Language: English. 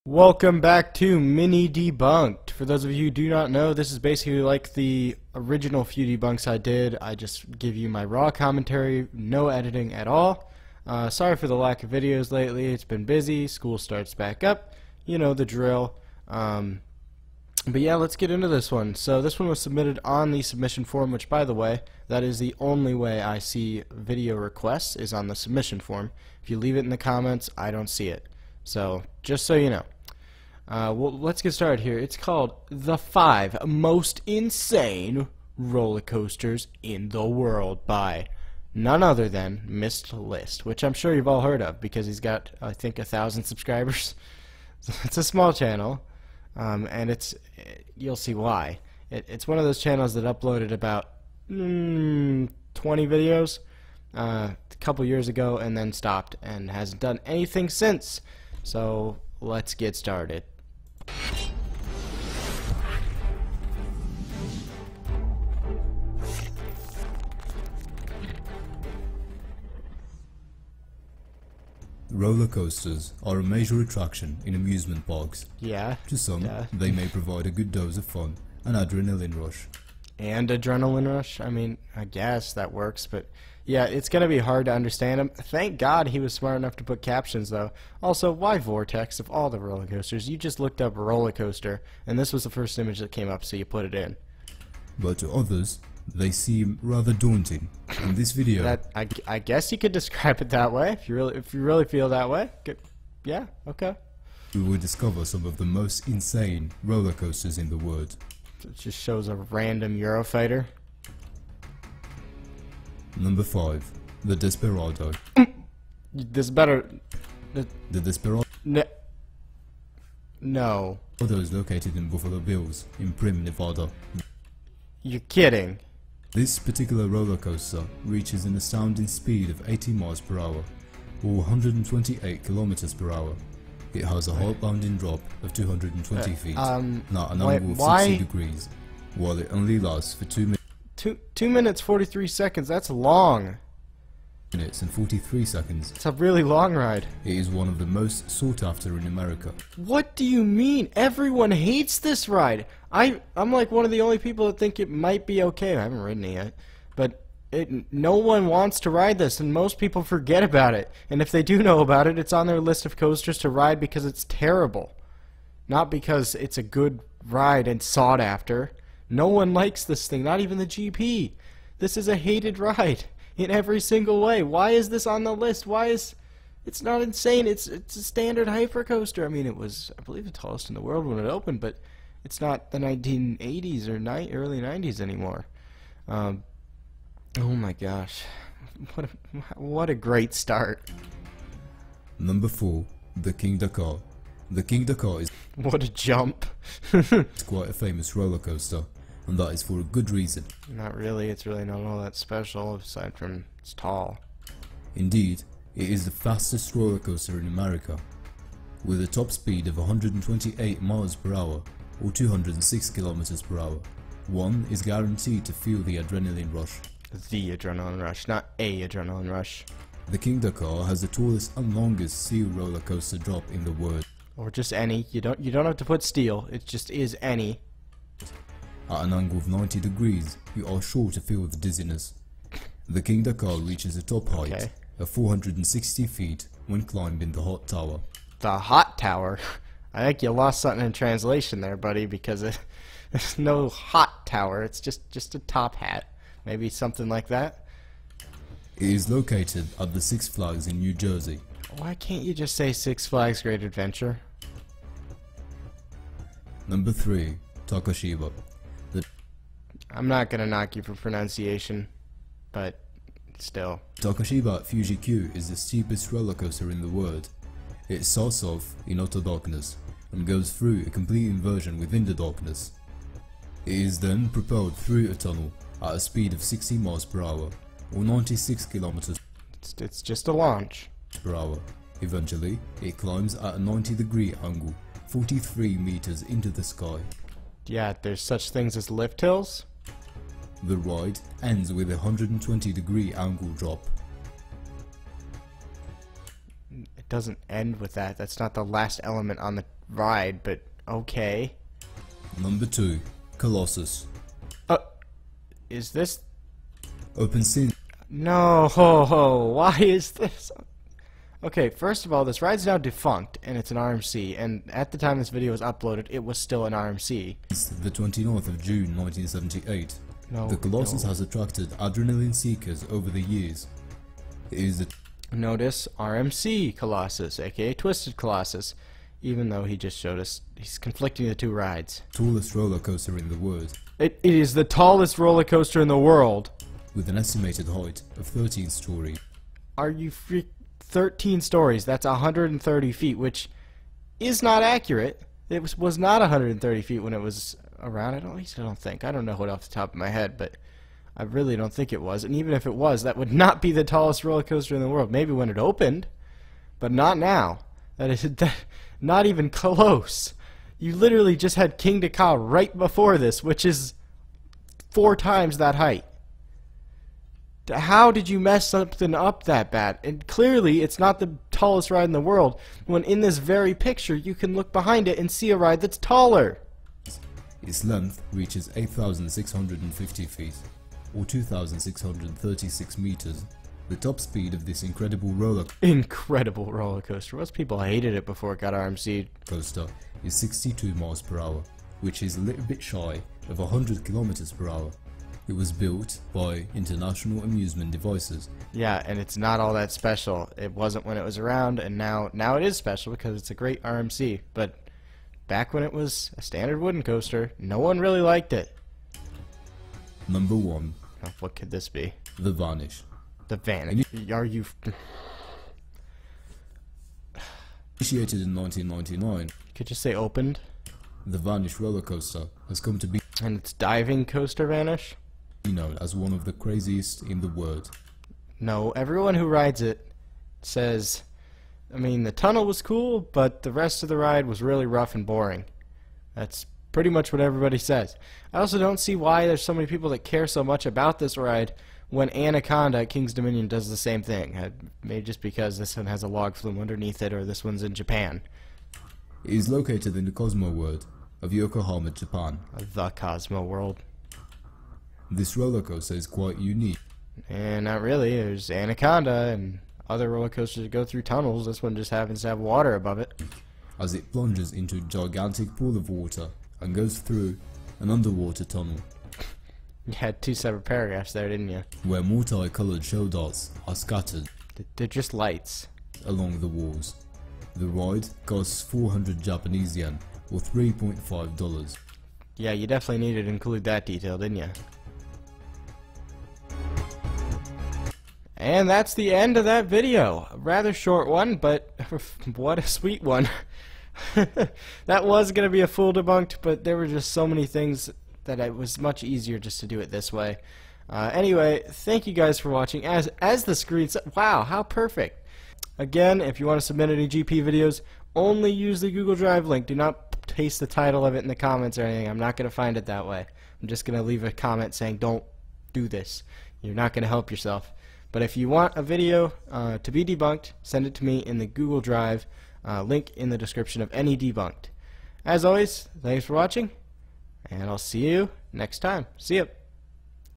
Welcome back to Mini Debunked. For those of you who do not know, this is basically like the original few debunks I did. I just give you my raw commentary, no editing at all. Sorry for the lack of videos lately. It's been busy. School starts back up. You know the drill. But yeah, let's get into this one. So this one was submitted on the submission form, which, by the way, that is the only way I see video requests is on the submission form. If you leave it in the comments, I don't see it. So, just so you know. Well, let's get started here. It's called The 5 Most Insane Roller Coasters in the World by none other than Mr. List, which I'm sure you've all heard of because he's got, I think, 1,000 subscribers. It's a small channel, and you'll see why. It's one of those channels that uploaded about 20 videos a couple years ago and then stopped and hasn't done anything since. So let's get started. Roller coasters are a major attraction in amusement parks. Yeah. To some, they may provide a good dose of fun and adrenaline rush. And adrenaline rush? I mean, I guess that works, but yeah, it's going to be hard to understand him. Thank God he was smart enough to put captions, though. Also, why Vortex of all the roller coasters? You just looked up roller coaster, and this was the first image that came up, so you put it in. But to others, they seem rather daunting. In this video, I guess you could describe it that way if you really feel that way. Good. Yeah, okay. We will discover some of the most insane roller coasters in the world. It just shows a random Eurofighter. Number 5, the Desperado. This better. The Desperado No. is located in Buffalo Bills, in Primm, Nevada. You're kidding. This particular roller coaster reaches an astounding speed of 80 miles per hour, or 128 kilometers per hour. It has a heart-pounding drop of 220 feet, not an angle of 60 degrees, while it only lasts for 2 minutes. 2 minutes 43 seconds. That's long. Minutes and 43 seconds. It's a really long ride. It is one of the most sought after in America. What do you mean? Everyone hates this ride. I'm like one of the only people that think it might be okay. I haven't ridden it yet, but no one wants to ride this, and most people forget about it. And if they do know about it, it's on their list of coasters to ride because it's terrible, not because it's a good ride and sought after. No one likes this thing, not even the GP. This is a hated ride in every single way. Why is this on the list? It's not insane. It's a standard hyper coaster. I mean, it was, I believe, the tallest in the world when it opened, but it's not the 1980s or early 90s anymore. Oh my gosh. What a great start. Number 4, the King Dakar. The King Dakar is what a jump. It's quite a famous roller coaster, and that is for a good reason. Not really. It's really not all that special, aside from it's tall. Indeed, it is the fastest roller coaster in America, with a top speed of 128 miles per hour, or 206 kilometers per hour. One is guaranteed to feel the adrenaline rush. The adrenaline rush, not a adrenaline rush. The King Dakar has the tallest and longest steel roller coaster drop in the world. Or just any. You don't have to put steel. It just is any. At an angle of 90 degrees, you are sure to feel the dizziness. The King Dakar reaches a top height of 460 feet when climbing the Hot Tower. The Hot Tower? I think you lost something in translation there, buddy, because there's no hot tower. It's just a top hat. Maybe something like that. It is located at the Six Flags in New Jersey. Why can't you just say Six Flags Great Adventure? Number 3, Takashiba. I'm not gonna knock you for pronunciation, but still. Takashiba at Fuji-Q is the steepest roller coaster in the world. It starts off in utter darkness and goes through a complete inversion within the darkness. It is then propelled through a tunnel at a speed of 60 miles per hour, or 96 kilometers It's just a launch. per hour. Eventually, it climbs at a 90-degree angle, 43 meters into the sky. Yeah, there's such things as lift hills. The ride ends with a 120-degree angle drop. doesn't end with that. That's not the last element on the ride, but okay. Number 2. Colossus. Is this... Open scene. No, ho, ho, why is this? Okay, first of all, this ride's now defunct, and it's an RMC, and at the time this video was uploaded, it was still an RMC. It's the 29th of June 1978. No, The Colossus no. has attracted adrenaline seekers over the years. It is the Notice RMC Colossus, aka Twisted Colossus, even though he just showed us he's conflicting the two rides. tallest roller coaster in the world, It is the tallest roller coaster in the world. with an estimated height of 13 stories. Are you 13 stories? That's 130 feet, which is not accurate. It was not 130 feet when it was around. At least I don't think. I don't know it off the top of my head, but I really don't think it was. And even if it was, that would not be the tallest roller coaster in the world. Maybe when it opened, but not now. That is not even close. You literally just had King Ka right before this, which is 4 times that height. How did you mess something up that bad? And clearly, it's not the tallest ride in the world, when in this very picture, you can look behind it and see a ride that's taller. Its length reaches 8,650 feet, or 2,636 meters. The top speed of this incredible roller coaster. Most people hated it before it got RMC'd. coaster is 62 miles per hour, which is a little bit shy of 100 kilometers per hour. It was built by International Amusement Devices. Yeah, and it's not all that special. It wasn't when it was around, and now it is special because it's a great RMC. But back when it was a standard wooden coaster, no one really liked it. Number 1. Oh, what could this be? The Vanish. The Vanish. Are you... Initiated in 1999, Could you say opened? the Vanish roller coaster has come to be And it's diving coaster Vanish? known as one of the craziest in the world. No, everyone who rides it says, I mean, the tunnel was cool, but the rest of the ride was really rough and boring. That's pretty much what everybody says. I also don't see why there's so many people that care so much about this ride when Anaconda at King's Dominion does the same thing. Maybe just because this one has a log flume underneath it, or this one's in Japan. It is located in the Cosmo World of Yokohama, Japan. The Cosmo World. This roller coaster is quite unique. And not really. There's Anaconda and other roller coasters that go through tunnels. This one just happens to have water above it. As it plunges into a gigantic pool of water and goes through an underwater tunnel You had 2 separate paragraphs there, didn't you? where multicolored show dots are scattered They're just lights. along the walls. The ride costs 400 Japanese yen, or $3.5. Yeah, you definitely needed to include that detail, didn't you? And that's the end of that video. A rather short one, but what a sweet one. That was going to be a full debunked, but there were just so many things that it was much easier just to do it this way. Anyway, thank you guys for watching. As the screen said, wow, how perfect. Again, if you want to submit any GP videos, only use the Google Drive link. Do not paste the title of it in the comments or anything. I'm not going to find it that way. I'm just going to leave a comment saying don't do this. You're not going to help yourself. But if you want a video to be debunked, send it to me in the Google Drive, link in the description of any debunked. As always, thanks for watching, and I'll see you next time. See ya.